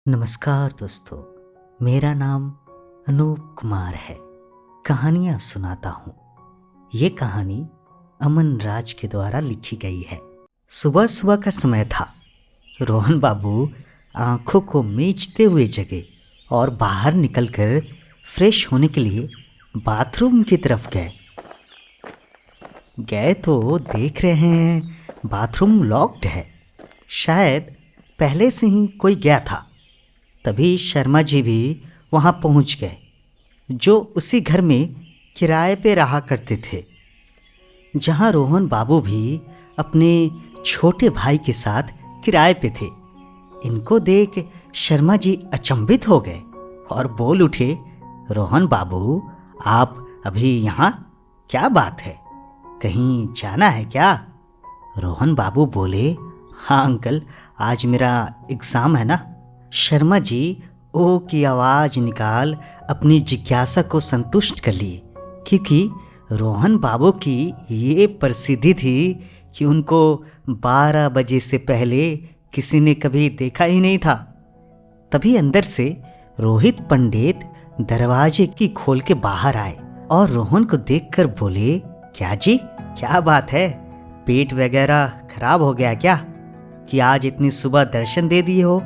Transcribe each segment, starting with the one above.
नमस्कार दोस्तों। मेरा नाम अनूप कुमार है। कहानियाँ सुनाता हूँ। ये कहानी अमन राज के द्वारा लिखी गई है। सुबह सुबह का समय था। रोहन बाबू आंखों को मीचते हुए जगे और बाहर निकलकर फ्रेश होने के लिए बाथरूम की तरफ गए। गए तो देख रहे हैं बाथरूम लॉक्ड है। शायद पहले से ही कोई गया था। तभी शर्मा जी भी वहाँ पहुँच गए, जो उसी घर में किराए पे रहा करते थे, जहाँ रोहन बाबू भी अपने छोटे भाई के साथ किराए पे थे। इनको देख शर्मा जी अचंभित हो गए और बोल उठे, रोहन बाबू, आप अभी यहाँ? क्या बात है, कहीं जाना है क्या? रोहन बाबू बोले, हाँ अंकल, आज मेरा एग्ज़ाम है ना। शर्मा जी ओ की आवाज़ निकाल अपनी जिज्ञासा को संतुष्ट कर लिए, क्योंकि रोहन बाबू की ये प्रसिद्धि थी कि उनको 12 बजे से पहले किसी ने कभी देखा ही नहीं था। तभी अंदर से रोहित पंडित दरवाजे की खोल के बाहर आए और रोहन को देखकर बोले, क्या जी, क्या बात है, पेट वगैरह खराब हो गया क्या कि आज इतनी सुबह दर्शन दे दिए हो?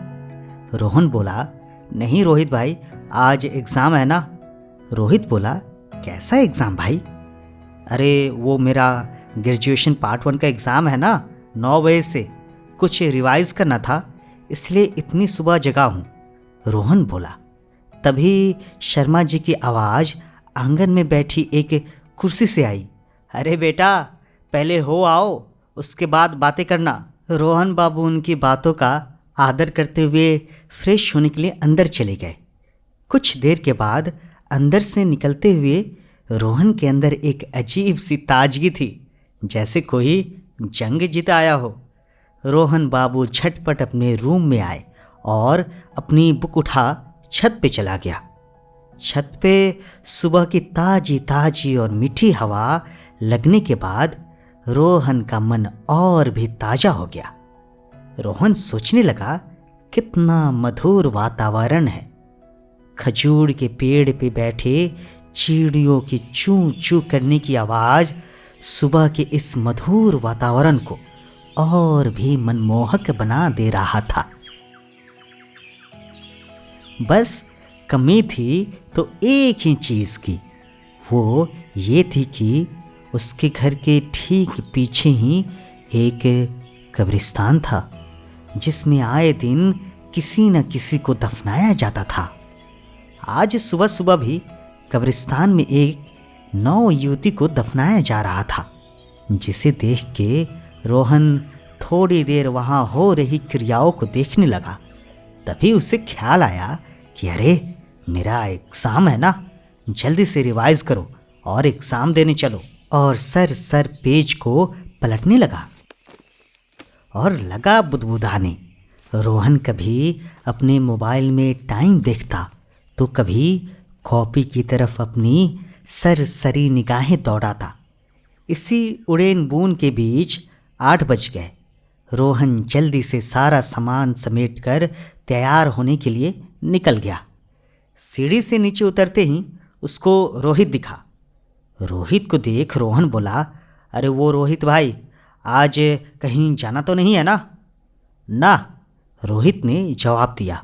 रोहन बोला, नहीं रोहित भाई, आज एग्ज़ाम है ना। रोहित बोला, कैसा एग्ज़ाम भाई? अरे वो मेरा ग्रेजुएशन पार्ट 1 का एग्ज़ाम है ना, 9 बजे से कुछ रिवाइज़ करना था, इसलिए इतनी सुबह जगा हूँ। रोहन बोला। तभी शर्मा जी की आवाज़ आंगन में बैठी एक कुर्सी से आई, अरे बेटा, पहले हो आओ, उसके बाद बातें करना। रोहन बाबू उनकी बातों का आदर करते हुए फ्रेश होने के लिए अंदर चले गए। कुछ देर के बाद अंदर से निकलते हुए रोहन के अंदर एक अजीब सी ताजगी थी, जैसे कोई जंग जीत आया हो। रोहन बाबू झटपट अपने रूम में आए और अपनी बुक उठा छत पे चला गया। छत पे सुबह की ताजी ताजी और मीठी हवा लगने के बाद रोहन का मन और भी ताज़ा हो गया। रोहन सोचने लगा, कितना मधुर वातावरण है। खजूर के पेड़ पे बैठे चिड़ियों की चूं चूं करने की आवाज़ सुबह के इस मधुर वातावरण को और भी मनमोहक बना दे रहा था। बस कमी थी तो एक ही चीज़ की, वो ये थी कि उसके घर के ठीक पीछे ही एक कब्रिस्तान था, जिसमें आए दिन किसी न किसी को दफनाया जाता था। आज सुबह सुबह भी कब्रिस्तान में एक नौ युवती को दफनाया जा रहा था, जिसे देख के रोहन थोड़ी देर वहाँ हो रही क्रियाओं को देखने लगा। तभी उसे ख्याल आया कि अरे, मेरा एग्ज़ाम है ना, जल्दी से रिवाइज करो और एग्ज़ाम देने चलो। और सर पेज को पलटने लगा और लगा बुदबुदाने। रोहन कभी अपने मोबाइल में टाइम देखता तो कभी कॉपी की तरफ अपनी सरसरी निगाहें दौड़ाता। इसी उड़ेन बून के बीच 8 बज गए। रोहन जल्दी से सारा सामान समेटकर तैयार होने के लिए निकल गया। सीढ़ी से नीचे उतरते ही उसको रोहित दिखा। रोहित को देख रोहन बोला, अरे वो रोहित भाई, आज कहीं जाना तो नहीं है ना? ना, रोहित ने जवाब दिया।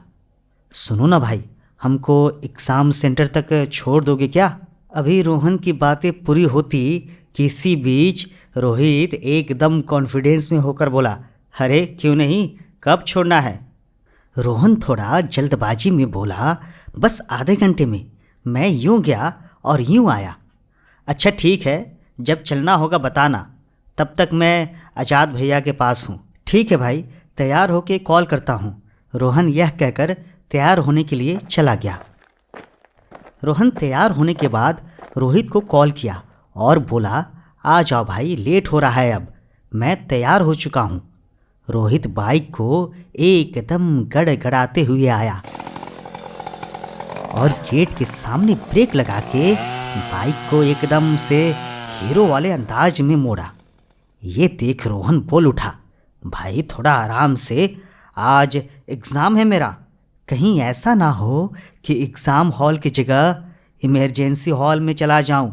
सुनो ना भाई, हमको एग्ज़ाम सेंटर तक छोड़ दोगे क्या? अभी रोहन की बातें पूरी होती कि इसी बीच रोहित एकदम कॉन्फिडेंस में होकर बोला, अरे क्यों नहीं, कब छोड़ना है? रोहन थोड़ा जल्दबाजी में बोला, बस आधे घंटे में, मैं यूँ गया और यूँ आया। अच्छा ठीक है, जब चलना होगा बताना, तब तक मैं आज़ाद भैया के पास हूँ। ठीक है भाई, तैयार होके कॉल करता हूँ। रोहन यह कहकर तैयार होने के लिए चला गया। रोहन तैयार होने के बाद रोहित को कॉल किया और बोला, आ जाओ भाई, लेट हो रहा है, अब मैं तैयार हो चुका हूँ। रोहित बाइक को एकदम गड़गड़ाते हुए आया और गेट के सामने ब्रेक लगा के बाइक को एकदम से हीरो वाले अंदाज में मोड़ा। ये देख रोहन बोल उठा, भाई थोड़ा आराम से, आज एग्ज़ाम है मेरा, कहीं ऐसा ना हो कि एग्ज़ाम हॉल की जगह इमरजेंसी हॉल में चला जाऊं।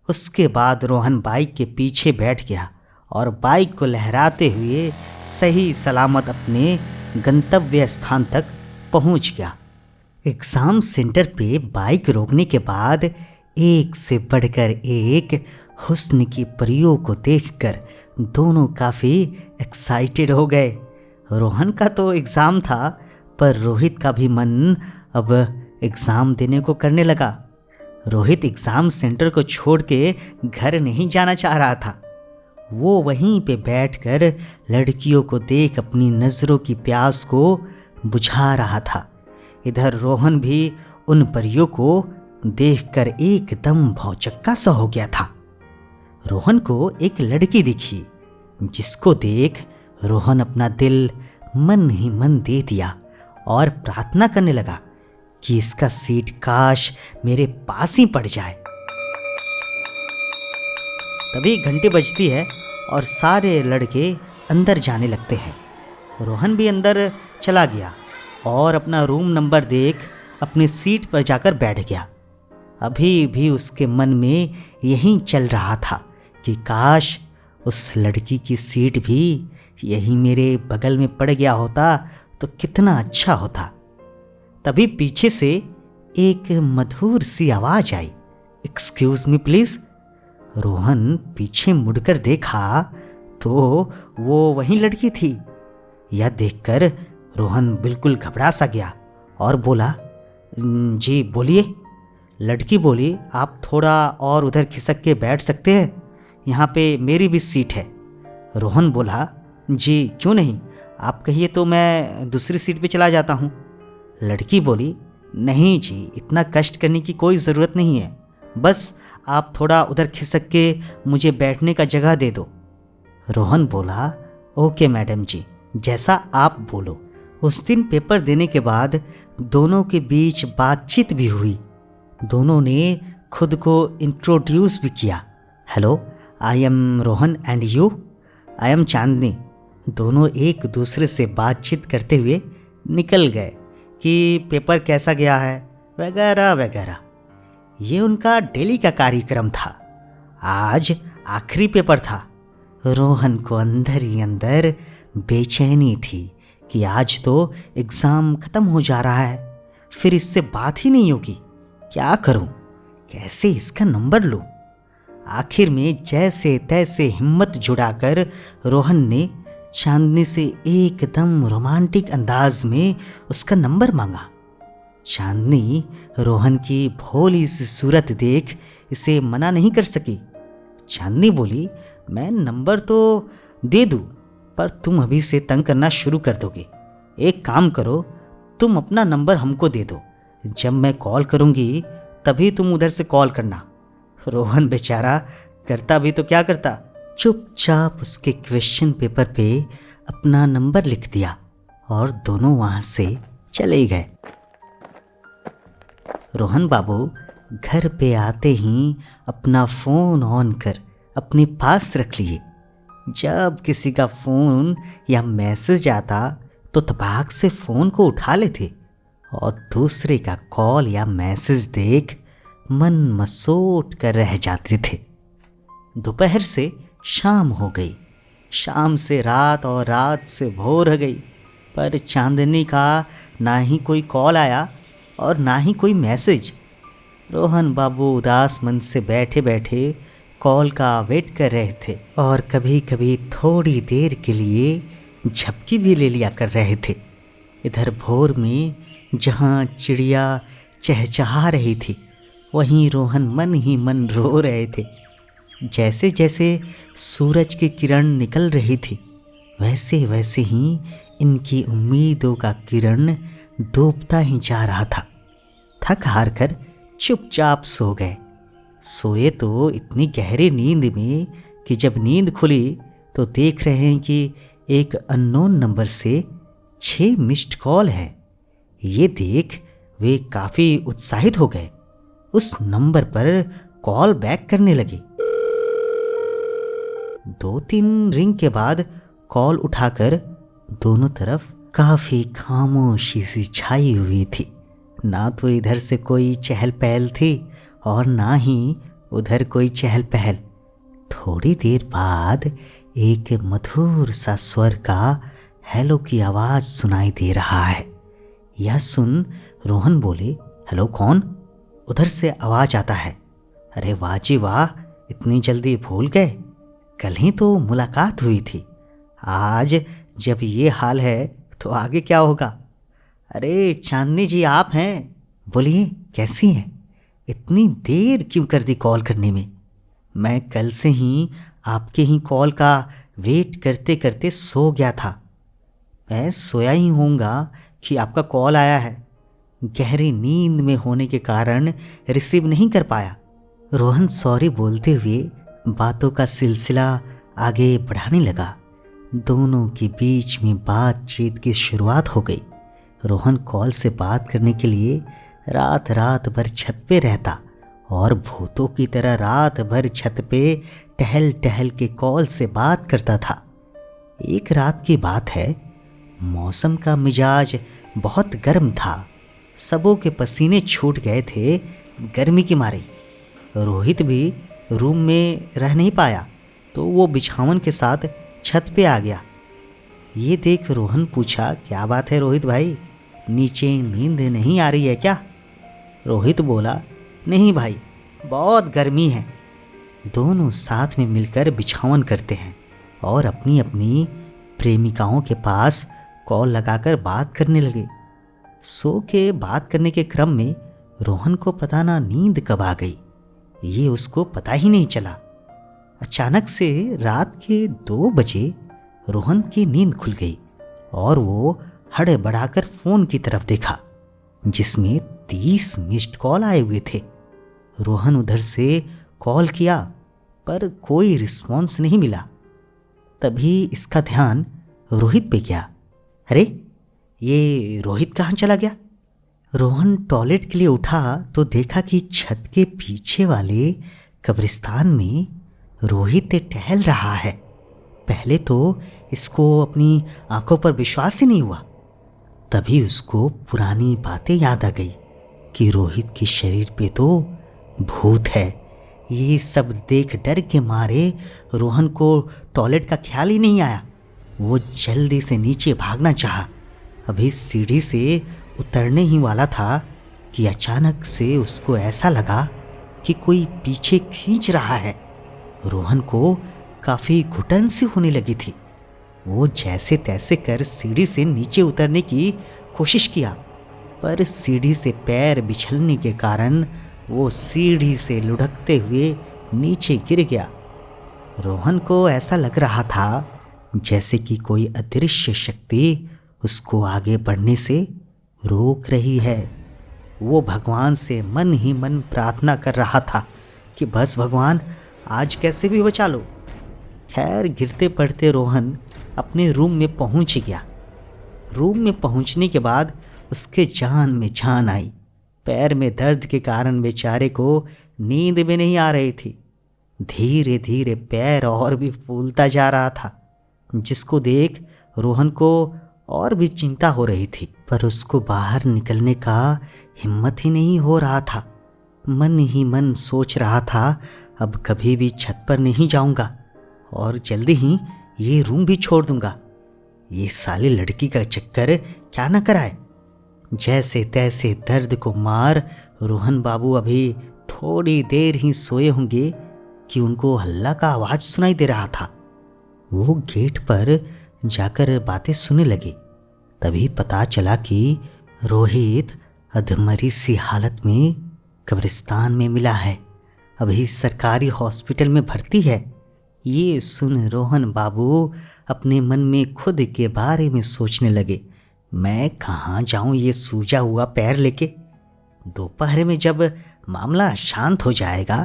उसके बाद रोहन बाइक के पीछे बैठ गया और बाइक को लहराते हुए सही सलामत अपने गंतव्य स्थान तक पहुंच गया। एग्ज़ाम सेंटर पे बाइक रोकने के बाद एक से बढ़कर एक हुस्न की परियों को देखकर दोनों काफ़ी एक्साइटेड हो गए। रोहन का तो एग्ज़ाम था, पर रोहित का भी मन अब एग्ज़ाम देने को करने लगा। रोहित एग्ज़ाम सेंटर को छोड़ के घर नहीं जाना चाह रहा था। वो वहीं पे बैठकर लड़कियों को देख अपनी नज़रों की प्यास को बुझा रहा था। इधर रोहन भी उन परियों को देखकर एकदम भौचक्का सा हो गया था। रोहन को एक लड़की दिखी, जिसको देख रोहन अपना दिल मन ही मन दे दिया और प्रार्थना करने लगा कि इसका सीट काश मेरे पास ही पड़ जाए। तभी घंटी बजती है और सारे लड़के अंदर जाने लगते हैं। रोहन भी अंदर चला गया और अपना रूम नंबर देख अपनी सीट पर जाकर बैठ गया। अभी भी उसके मन में यही चल रहा था कि काश उस लड़की की सीट भी यही मेरे बगल में पड़ गया होता तो कितना अच्छा होता। तभी पीछे से एक मधुर सी आवाज़ आई, एक्सक्यूज मी प्लीज़। रोहन पीछे मुड़कर देखा तो वो वही लड़की थी। यह देखकर रोहन बिल्कुल घबरा सा गया और बोला, जी बोलिए। लड़की बोली, आप थोड़ा और उधर खिसक के बैठ सकते हैं, यहाँ पे मेरी भी सीट है। रोहन बोला, जी क्यों नहीं, आप कहिए तो मैं दूसरी सीट पे चला जाता हूँ। लड़की बोली, नहीं जी, इतना कष्ट करने की कोई ज़रूरत नहीं है, बस आप थोड़ा उधर खिसक के मुझे बैठने का जगह दे दो। रोहन बोला, ओके मैडम जी, जैसा आप बोलो। उस दिन पेपर देने के बाद दोनों के बीच बातचीत भी हुई। दोनों ने खुद को इंट्रोड्यूस भी किया। Hello, I am Rohan and you, I am Chandni. दोनों एक दूसरे से बातचीत करते हुए निकल गए कि पेपर कैसा गया है वगैरह वगैरह। ये उनका डेली का कार्यक्रम था। आज आखिरी पेपर था। रोहन को अंदर ही अंदर बेचैनी थी कि आज तो एग्ज़ाम ख़त्म हो जा रहा है, फिर इससे बात ही नहीं होगी। क्या करूं, कैसे इसका नंबर लूं? आखिर में जैसे तैसे हिम्मत जुटाकर रोहन ने चांदनी से एकदम रोमांटिक अंदाज में उसका नंबर मांगा। चांदनी रोहन की भोली सी सूरत देख इसे मना नहीं कर सकी। चांदनी बोली, मैं नंबर तो दे दूं, पर तुम अभी से तंग करना शुरू कर दोगे। एक काम करो, तुम अपना नंबर हमको दे दो, जब मैं कॉल करूंगी तभी तुम उधर से कॉल करना। रोहन बेचारा करता भी तो क्या करता, चुपचाप उसके क्वेश्चन पेपर पे अपना नंबर लिख दिया और दोनों वहाँ से चले गए। रोहन बाबू घर पे आते ही अपना फ़ोन ऑन कर अपने पास रख लिए। जब किसी का फ़ोन या मैसेज आता तो तबाक से फ़ोन को उठा लेते और दूसरे का कॉल या मैसेज देख मन मसोट कर रह जाते थे। दोपहर से शाम हो गई, शाम से रात और रात से भोर हो गई, पर चांदनी का ना ही कोई कॉल आया और ना ही कोई मैसेज। रोहन बाबू उदास मन से बैठे बैठे कॉल का वेट कर रहे थे और कभी कभी थोड़ी देर के लिए झपकी भी ले लिया कर रहे थे। इधर भोर में जहाँ चिड़िया चहचहा रही थी, वहीं रोहन मन ही मन रो रहे थे। जैसे जैसे सूरज की किरण निकल रही थी, वैसे वैसे ही इनकी उम्मीदों का किरण डूबता ही जा रहा था। थक हार कर चुपचाप सो गए। सोए तो इतनी गहरी नींद में कि जब नींद खुली तो देख रहे हैं कि एक अननोन नंबर से 6 मिस्ड कॉल है। ये देख वे काफ़ी उत्साहित हो गए। उस नंबर पर कॉल बैक करने लगे। 2-3 रिंग के बाद कॉल उठाकर दोनों तरफ काफ़ी खामोशी सी छाई हुई थी। ना तो इधर से कोई चहल पहल थी और ना ही उधर कोई चहल पहल। थोड़ी देर बाद एक मधुर सा स्वर का हेलो की आवाज़ सुनाई दे रहा है। यह सुन रोहन बोले, हेलो कौन? उधर से आवाज़ आता है। अरे वाह जी वाह, इतनी जल्दी भूल गए? कल ही तो मुलाकात हुई थी। आज जब ये हाल है तो आगे क्या होगा? अरे चांदनी जी आप हैं? बोलिए कैसी हैं? इतनी देर क्यों कर दी कॉल करने में? मैं कल से ही आपके ही कॉल का वेट करते करते सो गया था। मैं सोया ही होऊंगा कि आपका कॉल आया है। गहरी नींद में होने के कारण रिसीव नहीं कर पाया। रोहन सॉरी बोलते हुए बातों का सिलसिला आगे बढ़ाने लगा। दोनों के बीच में बातचीत की शुरुआत हो गई। रोहन कॉल से बात करने के लिए रात रात भर छत पे रहता और भूतों की तरह रात भर छत पे टहल टहल के कॉल से बात करता था। एक रात की बात है, मौसम का मिजाज बहुत गर्म था। सबों के पसीने छूट गए थे गर्मी के मारे। रोहित भी रूम में रह नहीं पाया तो वो बिछावन के साथ छत पे आ गया। ये देख रोहन पूछा, क्या बात है रोहित भाई, नीचे नींद नहीं आ रही है क्या? रोहित बोला, नहीं भाई, बहुत गर्मी है। दोनों साथ में मिलकर बिछावन करते हैं और अपनी अपनी प्रेमिकाओं के पास कॉल लगाकर बात करने लगे। सो के बात करने के क्रम में रोहन को पता ना नींद कब आ गई, ये उसको पता ही नहीं चला। अचानक से रात के 2 बजे रोहन की नींद खुल गई और वो हड़बड़ाकर फ़ोन की तरफ देखा जिसमें 30 मिस्ड कॉल आए हुए थे। रोहन उधर से कॉल किया पर कोई रिस्पॉन्स नहीं मिला। तभी इसका ध्यान रोहित पे गया। अरे ये रोहित कहाँ चला गया? रोहन टॉयलेट के लिए उठा तो देखा कि छत के पीछे वाले कब्रिस्तान में रोहित टहल रहा है। पहले तो इसको अपनी आंखों पर विश्वास ही नहीं हुआ। तभी उसको पुरानी बातें याद आ गई कि रोहित के शरीर पे तो भूत है। ये सब देख डर के मारे रोहन को टॉयलेट का ख्याल ही नहीं आया। वो जल्दी से नीचे भागना चाहा। अभी सीढ़ी से उतरने ही वाला था कि अचानक से उसको ऐसा लगा कि कोई पीछे खींच रहा है। रोहन को काफ़ी घुटन सी होने लगी थी। वो जैसे तैसे कर सीढ़ी से नीचे उतरने की कोशिश किया पर सीढ़ी से पैर बिछलने के कारण वो सीढ़ी से लुढ़कते हुए नीचे गिर गया। रोहन को ऐसा लग रहा था जैसे कि कोई अदृश्य शक्ति उसको आगे बढ़ने से रोक रही है। वो भगवान से मन ही मन प्रार्थना कर रहा था कि बस भगवान आज कैसे भी बचा लो। खैर गिरते पड़ते रोहन अपने रूम में पहुंच गया। रूम में पहुंचने के बाद उसके जान में जान आई। पैर में दर्द के कारण बेचारे को नींद भी नहीं आ रही थी। धीरे धीरे पैर और भी फूलता जा रहा था, जिसको देख रोहन को और भी चिंता हो रही थी। पर उसको बाहर निकलने का हिम्मत ही नहीं हो रहा था। मन ही मन सोच रहा था अब कभी भी छत पर नहीं जाऊंगा और जल्दी ही ये रूम भी छोड़ दूंगा। ये साली लड़की का चक्कर क्या न कराए। जैसे तैसे दर्द को मार रोहन बाबू अभी थोड़ी देर ही सोए होंगे कि उनको हल्ला का आवाज़ सुनाई दे रहा था। वो गेट पर जाकर बातें सुनने लगे। तभी पता चला कि रोहित अधमरी सी हालत में कब्रिस्तान में मिला है। अभी सरकारी हॉस्पिटल में भर्ती है। ये सुन रोहन बाबू अपने मन में खुद के बारे में सोचने लगे, मैं कहाँ जाऊँ ये सूजा हुआ पैर लेके। दोपहर में जब मामला शांत हो जाएगा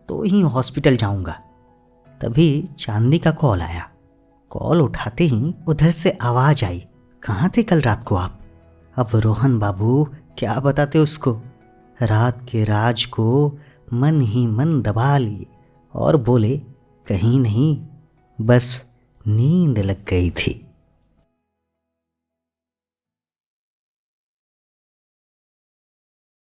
तो ही हॉस्पिटल जाऊंगा। तभी चांदनी का कॉल आया। कॉल उठाते ही उधर से आवाज़ आई, कहाँ थे कल रात को आप? अब रोहन बाबू क्या बताते उसको। रात के राज को मन ही मन दबा लिए और बोले, कहीं नहीं, बस नींद लग गई थी।